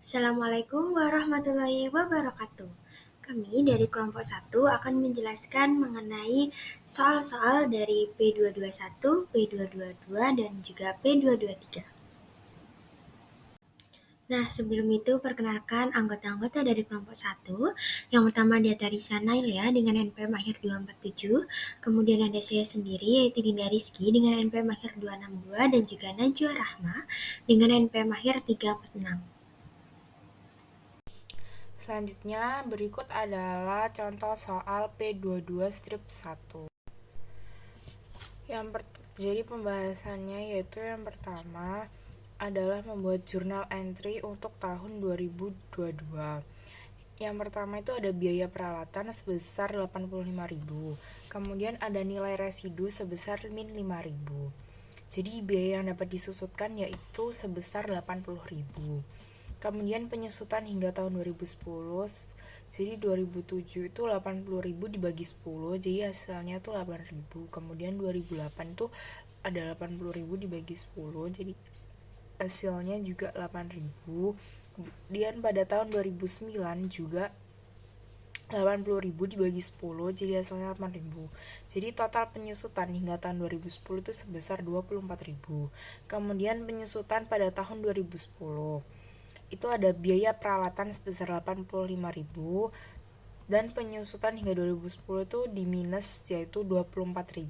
Assalamualaikum warahmatullahi wabarakatuh. Kami dari kelompok 1 akan menjelaskan mengenai soal-soal dari P221, P222, dan juga P223. Nah, sebelum itu perkenalkan anggota-anggota dari kelompok 1. Yang pertama ada Tarisa Naila dengan NPM akhir 247. Kemudian ada saya sendiri yaitu Dinda Rizky dengan NPM akhir 262 dan juga Najwa Rahma dengan NPM akhir 346. Selanjutnya, berikut adalah contoh soal P22 strip 1. Jadi pembahasannya yaitu yang pertama adalah membuat jurnal entry untuk tahun 2022. Yang pertama itu ada biaya peralatan sebesar 85.000. Kemudian ada nilai residu sebesar min 5.000. Jadi biaya yang dapat disusutkan yaitu sebesar 80.000. Kemudian penyusutan hingga tahun 2010, jadi 2007 itu 80.000 dibagi 10, jadi hasilnya tuh 8.000. Kemudian 2008 tuh ada 80.000 dibagi 10, jadi hasilnya juga 8.000. Kemudian pada tahun 2009 juga 80.000 dibagi 10, jadi hasilnya 8.000. Jadi total penyusutan hingga tahun 2010 itu sebesar 24.000. Kemudian penyusutan pada tahun 2010 itu ada biaya peralatan sebesar 85.000 dan penyusutan hingga 2010 itu di minus yaitu 24.000.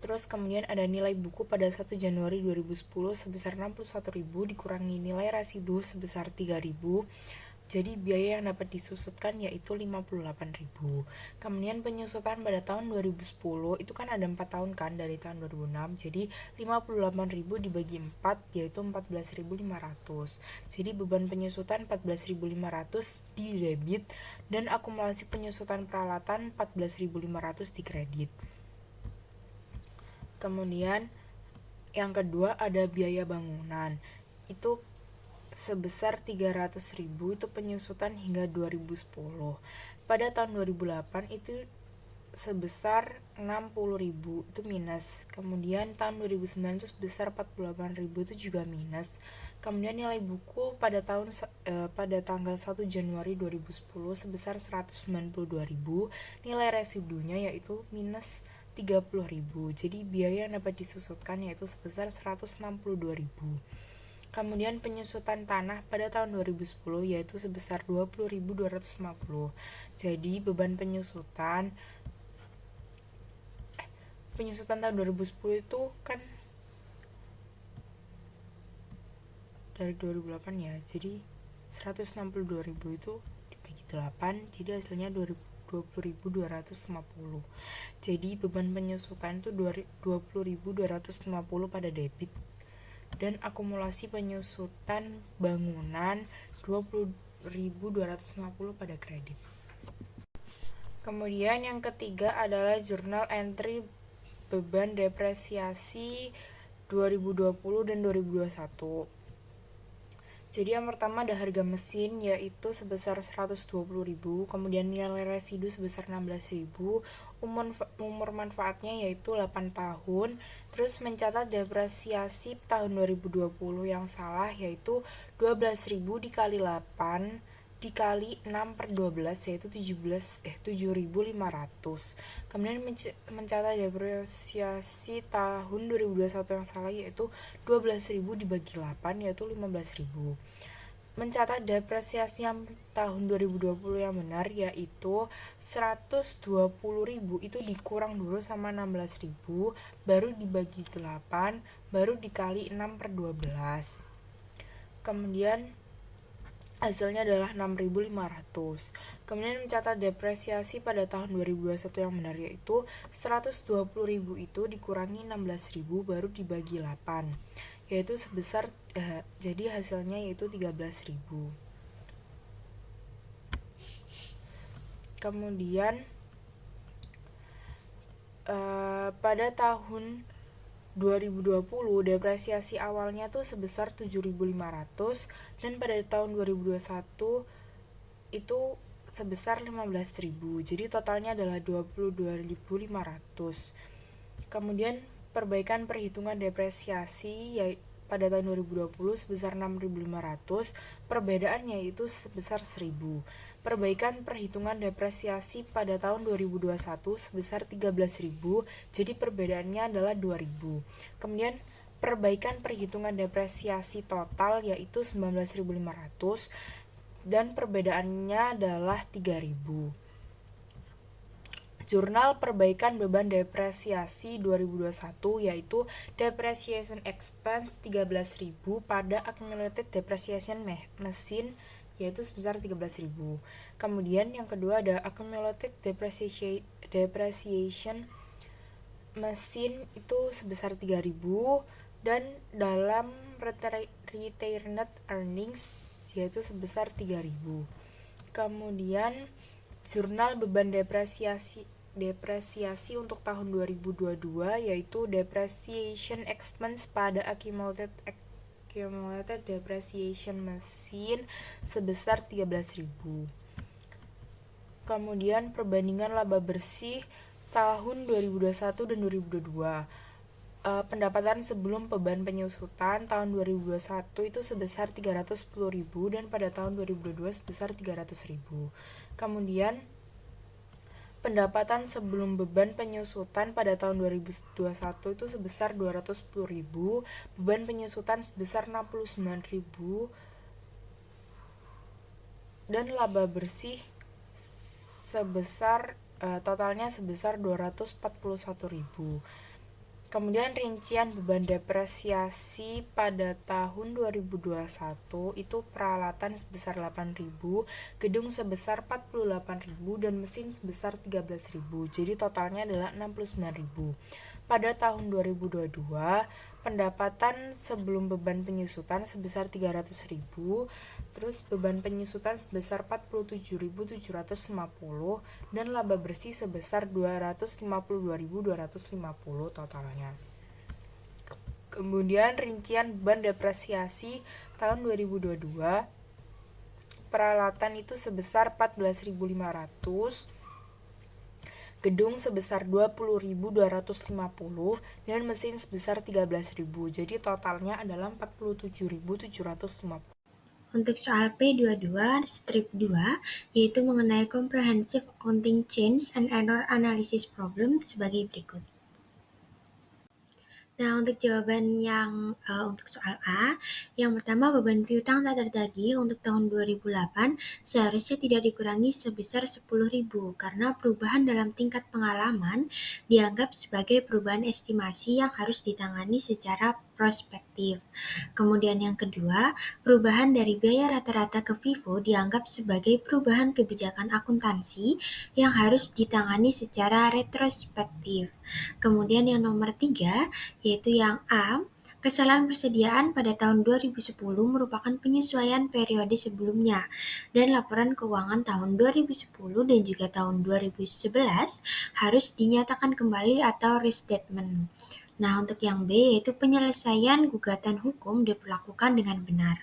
Terus kemudian ada nilai buku pada 1 Januari 2010 sebesar 61.000 dikurangi nilai residu sebesar 3.000. Jadi biaya yang dapat disusutkan yaitu 58.000. Kemudian penyusutan pada tahun 2010 itu kan ada 4 tahun kan dari tahun 2006. Jadi 58.000 dibagi 4 yaitu 14.500. Jadi beban penyusutan 14.500 di debit dan akumulasi penyusutan peralatan 14.500 di kredit. Kemudian yang kedua ada biaya bangunan. Itu sebesar 300.000 itu penyusutan hingga 2010. Pada tahun 2008 itu sebesar 60.000 itu minus. Kemudian tahun 2009 itu sebesar 48.000 itu juga minus. Kemudian nilai buku pada tanggal 1 Januari 2010 sebesar 192.000. Nilai residunya yaitu minus 30.000. Jadi biaya yang dapat disusutkan yaitu sebesar 162.000. Kemudian penyusutan tanah pada tahun 2010 yaitu sebesar 20.250. Jadi beban penyusutan tahun 2010 itu kan dari 2008 ya. Jadi 162.000 itu dibagi 8 jadi hasilnya 20.250. Jadi beban penyusutan itu 20.250 pada debit dan akumulasi penyusutan bangunan 20.250 pada kredit. Kemudian yang ketiga adalah jurnal entry beban depresiasi 2020 dan 2021. Jadi yang pertama ada harga mesin yaitu sebesar 120.000, kemudian nilai residu sebesar 16.000, umur manfaatnya yaitu 8 tahun, terus mencatat depresiasi tahun 2020 yang salah yaitu 12.000 dikali 8 dikali 6 per 12 yaitu 7.500. Kemudian mencatat depresiasi tahun 2021 yang salah yaitu 12.000 dibagi 8 yaitu 15.000. Mencatat depresiasi yang tahun 2020 yang benar yaitu 120.000 itu dikurang dulu sama 16.000 baru dibagi 8 baru dikali 6 per 12. Kemudian hasilnya adalah 6.500. Kemudian mencatat depresiasi pada tahun 2021 yang benar yaitu 120.000 itu dikurangi 16.000 baru dibagi 8 yaitu sebesar jadi hasilnya yaitu 13.000. Kemudian pada tahun 2020 depresiasi awalnya tuh sebesar 7.500 dan pada tahun 2021 itu sebesar 15.000. Jadi totalnya adalah 22.500. Kemudian perbaikan perhitungan depresiasi pada tahun 2020 sebesar 6.500, perbedaannya yaitu sebesar 1.000. Perbaikan perhitungan depresiasi pada tahun 2021 sebesar 13.000, jadi perbedaannya adalah 2.000. Kemudian perbaikan perhitungan depresiasi total yaitu 19.500 dan perbedaannya adalah 3.000. Jurnal Perbaikan Beban Depresiasi 2021 yaitu Depreciation Expense 13.000 pada Accumulated Depreciation Mesin yaitu sebesar 13.000. Kemudian yang kedua ada Accumulated Depreciation Mesin itu sebesar 3.000 dan dalam Retained Earnings yaitu sebesar 3.000. Kemudian Jurnal Beban Depresiasi untuk tahun 2022 yaitu Depreciation Expense pada Accumulated Depreciation Mesin sebesar 13.000. Kemudian perbandingan laba bersih tahun 2021 dan 2022. Pendapatan sebelum beban penyusutan tahun 2021 itu sebesar 310.000 dan pada tahun 2022 sebesar 300.000. Kemudian pendapatan sebelum beban penyusutan pada tahun 2021 itu sebesar 210.000, beban penyusutan sebesar 69.000 dan laba bersih sebesar totalnya sebesar 241.000. Kemudian rincian beban depresiasi pada tahun 2021 itu peralatan sebesar 8.000, gedung sebesar 48.000 dan mesin sebesar 13.000. Jadi totalnya adalah 69.000. Pada tahun 2022, pendapatan sebelum beban penyusutan sebesar 300.000, terus beban penyusutan sebesar 47.750 dan laba bersih sebesar 252.250 totalnya. Kemudian rincian beban depresiasi tahun 2022, peralatan itu sebesar 14.500, gedung sebesar 20.250 dan mesin sebesar 13.000. Jadi totalnya adalah 47.750. Untuk soal P22 strip 2 yaitu mengenai Comprehensive Accounting Change and Error Analysis Problem sebagai berikut. Nah, untuk jawaban untuk soal A, yang pertama beban piutang tak tertagih untuk tahun 2008 seharusnya tidak dikurangi sebesar 10.000 karena perubahan dalam tingkat pengalaman dianggap sebagai perubahan estimasi yang harus ditangani secara prospektif. Kemudian yang kedua, perubahan dari biaya rata-rata ke FIFO dianggap sebagai perubahan kebijakan akuntansi yang harus ditangani secara retrospektif. Kemudian yang nomor 3, yaitu yang A, kesalahan persediaan pada tahun 2010 merupakan penyesuaian periode sebelumnya dan laporan keuangan tahun 2010 dan juga tahun 2011 harus dinyatakan kembali atau restatement. Nah, untuk yang B yaitu penyelesaian gugatan hukum diperlakukan dengan benar.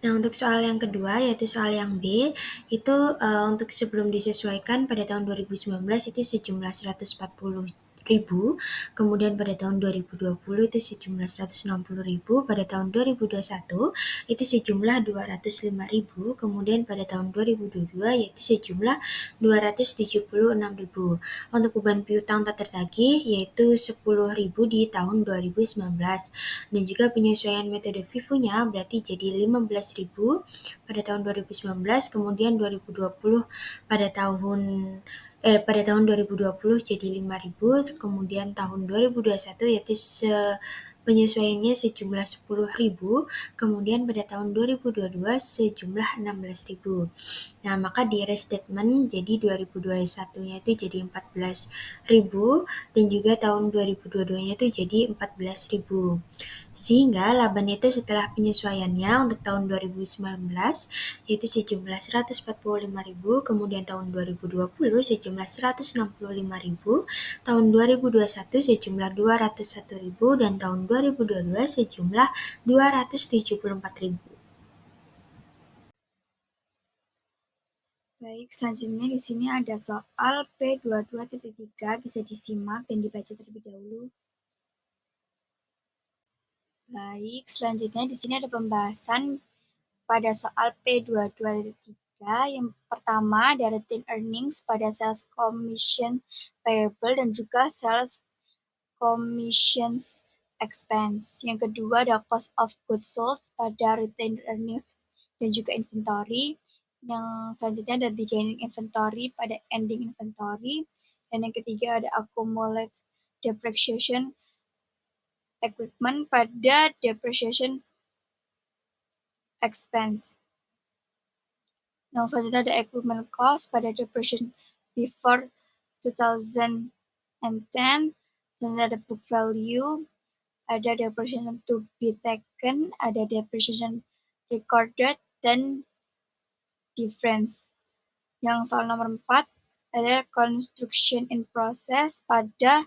Nah, untuk soal yang kedua, yaitu soal yang B, itu untuk sebelum disesuaikan pada tahun 2019 itu sejumlah 140.000, kemudian pada tahun 2020 itu sejumlah 160.000, pada tahun 2021 itu sejumlah 205.000, kemudian pada tahun 2022 yaitu sejumlah 276.000. Untuk beban piutang tak tertagih yaitu 10.000 di tahun 2019 dan juga penyesuaian metode FIFO-nya berarti jadi 15.000 pada tahun 2019, kemudian 2020 pada tahun 2020 jadi 5.000, kemudian tahun 2021 yaitu penyesuaiannya sejumlah 10.000, kemudian pada tahun 2022 sejumlah 16.000. Nah, maka di restatement jadi 2021-nya itu jadi 14.000 dan juga tahun 2022-nya itu jadi 14.000. Sehingga laba neto setelah penyesuaiannya untuk tahun 2019 yaitu sejumlah 145.000, kemudian tahun 2020 sejumlah 165.000, tahun 2021 sejumlah 201.000 dan tahun 2022 sejumlah 274.000. Baik, selanjutnya di sini ada soal P22.3, bisa disimak dan dibaca terlebih dahulu. Baik, selanjutnya di sini ada pembahasan pada soal P22.3. Yang pertama ada retained earnings pada sales commission payable dan juga sales commissions expense. Yang kedua ada cost of goods sold pada retained earnings dan juga inventory. Yang selanjutnya ada beginning inventory pada ending inventory. Dan yang ketiga ada accumulated depreciation equipment pada depreciation expense. Yang selanjutnya ada equipment cost pada depreciation before 2010. Selanjutnya ada book value, ada depreciation to be taken, ada depreciation recorded, dan difference. Yang soal nomor 4 ada construction in process pada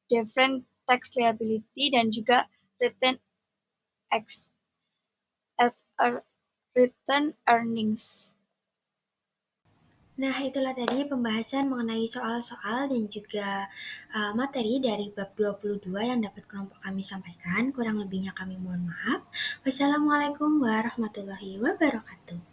different tax liability dan juga return return earnings. Nah, itulah tadi pembahasan mengenai soal-soal dan juga materi dari bab 22 yang dapat kelompok kami sampaikan. Kurang lebihnya kami mohon maaf. Wassalamualaikum warahmatullahi wabarakatuh.